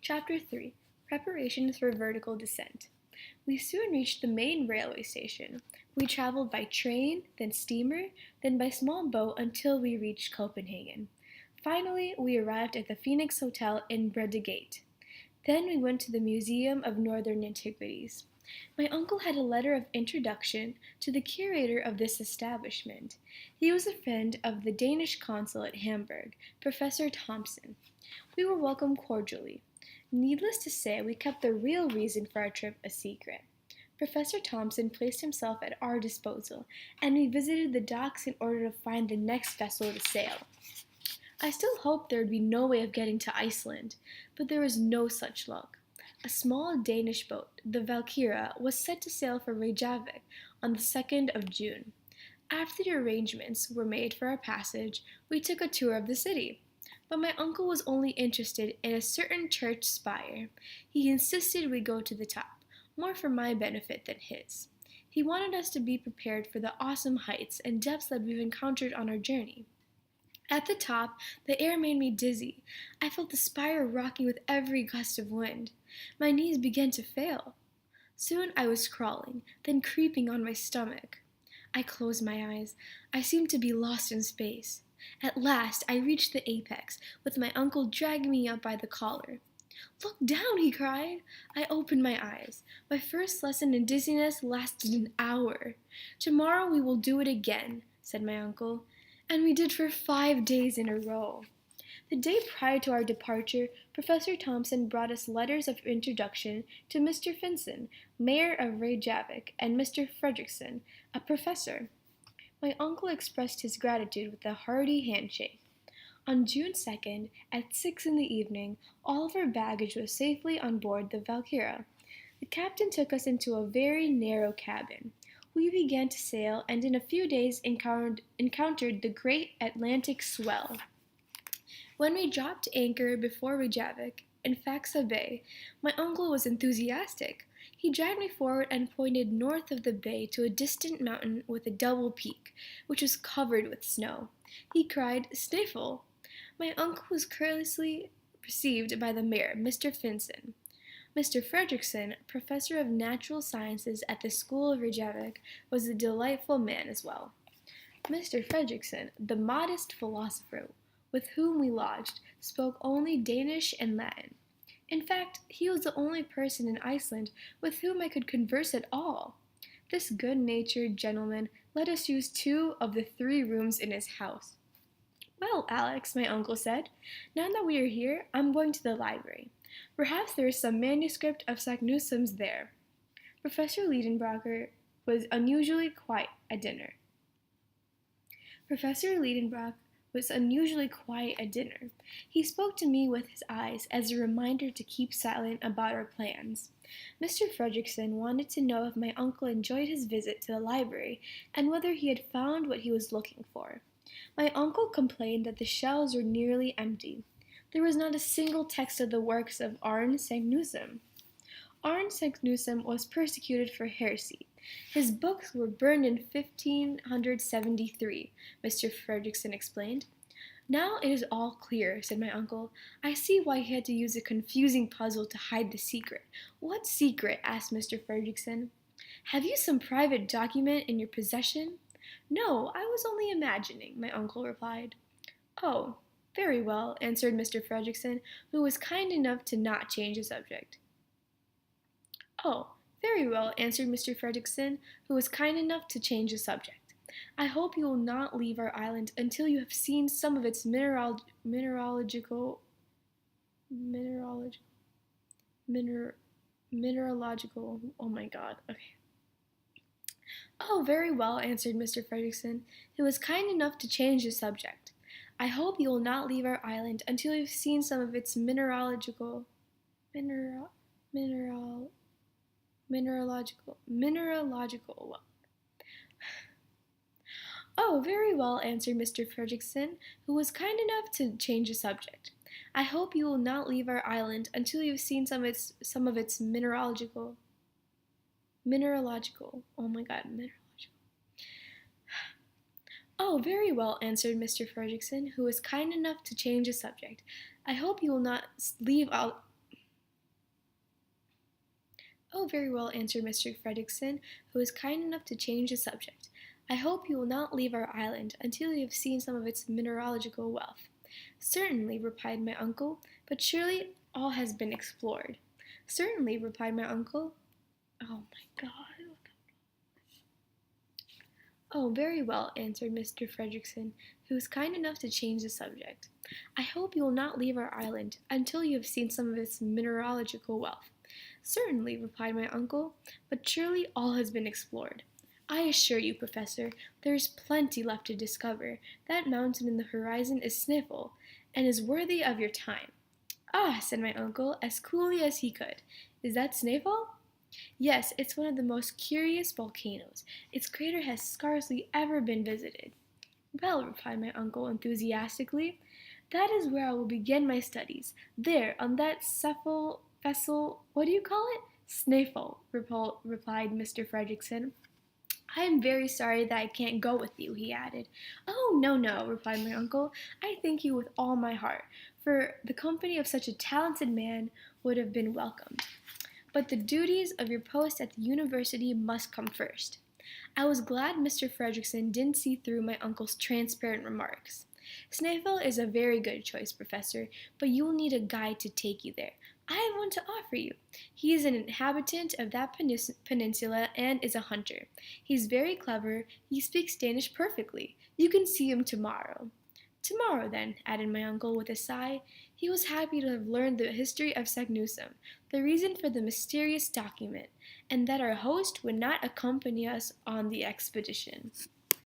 Chapter 3 Preparations for Vertical Descent. We soon reached the main railway station. We traveled by train, then steamer, then by small boat until we reached Copenhagen. Finally, we arrived at the Phoenix Hotel in Brede Gate. Then we went to the Museum of Northern Antiquities. My uncle had a letter of introduction to the curator of this establishment. He was a friend of the Danish consul at Hamburg, Professor Thomsen. We were welcomed cordially. Needless to say, we kept the real reason for our trip a secret. Professor Thomsen placed himself at our disposal, and we visited the docks in order to find the next vessel to sail. I still hoped there would be no way of getting to Iceland, but there was no such luck. A small Danish boat, the Valkyria, was set to sail for Reykjavik on the 2nd of June. After the arrangements were made for our passage, we took a tour of the city. But my uncle was only interested in a certain church spire. He insisted we go to the top, more for my benefit than his. He wanted us to be prepared for the awesome heights and depths that we've encountered on our journey. At the top, the air made me dizzy. I felt the spire rocking with every gust of wind. My knees began to fail. Soon I was crawling, then creeping on my stomach. I closed my eyes. I seemed to be lost in space. At last I reached the apex, with my uncle dragging me up by the collar. "Look down!" he cried. I opened my eyes. My first lesson in dizziness lasted an hour. "Tomorrow we will do it again," said my uncle. And we did for 5 days in a row. The day prior to our departure, Professor Thomsen brought us letters of introduction to Mr. Finsen, mayor of Reykjavik, and Mr. Fredrickson, a professor. My uncle expressed his gratitude with a hearty handshake. On June 2nd, at 6 in the evening, all of our baggage was safely on board the Valkyria. The captain took us into a very narrow cabin. We began to sail, and in a few days encountered the great Atlantic swell. When we dropped anchor before Reykjavik, in Faxa Bay, my uncle was enthusiastic. He dragged me forward and pointed north of the bay to a distant mountain with a double peak, which was covered with snow. He cried, "Sniffle!" My uncle was courteously received by the mayor, Mr. Finsen. Mr. Fredrickson, professor of natural sciences at the School of Reykjavik, was a delightful man as well. Mr. Fredrickson, the modest philosopher with whom we lodged, spoke only Danish and Latin. In fact, he was the only person in Iceland with whom I could converse at all. This good-natured gentleman let us use 2 of the 3 rooms in his house. "Well, Alex," my uncle said, "now that we are here, I'm going to the library. Perhaps there is some manuscript of Saknussemm's there." Professor Liedenbrock was unusually quiet at dinner. He spoke to me with his eyes as a reminder to keep silent about our plans. Mr. Fredrickson wanted to know if my uncle enjoyed his visit to the library and whether he had found what he was looking for. My uncle complained that the shelves were nearly empty. There was not a single text of the works of Arne Saknussemm. Arne Saknussemm was persecuted for heresy. His books were burned in 1573, Mr. Fredrickson explained. "Now it is all clear," said my uncle. "I see why he had to use a confusing puzzle to hide the secret." "What secret?" asked Mr. Fredrickson. "Have you some private document in your possession?" "No, I was only imagining," my uncle replied. "Oh, very well," answered Mr. Fredrickson, who was kind enough to not change the subject. "Oh, very well," answered Mr. Fredrickson, who was kind enough to change the subject. "I hope you will not leave our island until you have seen some of its mineralogical, oh my god, okay. "Oh, very well," answered Mr. Fredrickson, who was kind enough to change the subject. "I hope you will not leave our island until you have seen some of its mineralogical, "Oh, very well," answered Mr. Fredrickson, who was kind enough to change the subject. "I hope you will not leave our island until you have seen some of its oh my god, mineralogical. "Oh, very well," answered Mr. Fredrickson, who was kind enough to change the subject. "I hope you will not leave out Oh, very well, answered Mr. Fredrickson, who was kind enough to change the subject. I hope you will not leave our island until you have seen some of its mineralogical wealth. Certainly, replied my uncle, but surely all has been explored. Certainly, replied my uncle. Oh my God. Oh, very well, answered Mr. Fredrickson, who was kind enough to change the subject. I hope you will not leave our island until you have seen some of its mineralogical wealth. Certainly, replied my uncle, but surely all has been explored. I assure you, Professor, there is plenty left to discover. That mountain in the horizon is Sniffle, and is worthy of your time. Ah, said my uncle, as coolly as he could. Is that Snæfell? Yes, it's one of the most curious volcanoes. Its crater has scarcely ever been visited. Well, replied my uncle enthusiastically, that is where I will begin my studies. There, on that cephal vessel, what do you call it? Snæfell, replied Mr. Fredrickson. I am very sorry that I can't go with you, he added. Oh, no, no, replied my uncle. I thank you with all my heart, for the company of such a talented man would have been welcomed. But the duties of your post at the university must come first. I was glad Mr. Fredrickson didn't see through my uncle's transparent remarks. Snæfell is a very good choice, Professor, but you will need a guide to take you there. I have one to offer you. He is an inhabitant of that peninsula and is a hunter. He is very clever. He speaks Danish perfectly. You can see him tomorrow. Tomorrow, then, added my uncle with a sigh. He was happy to have learned the history of Saknussemm, the reason for the mysterious document, and that our host would not accompany us on the expedition.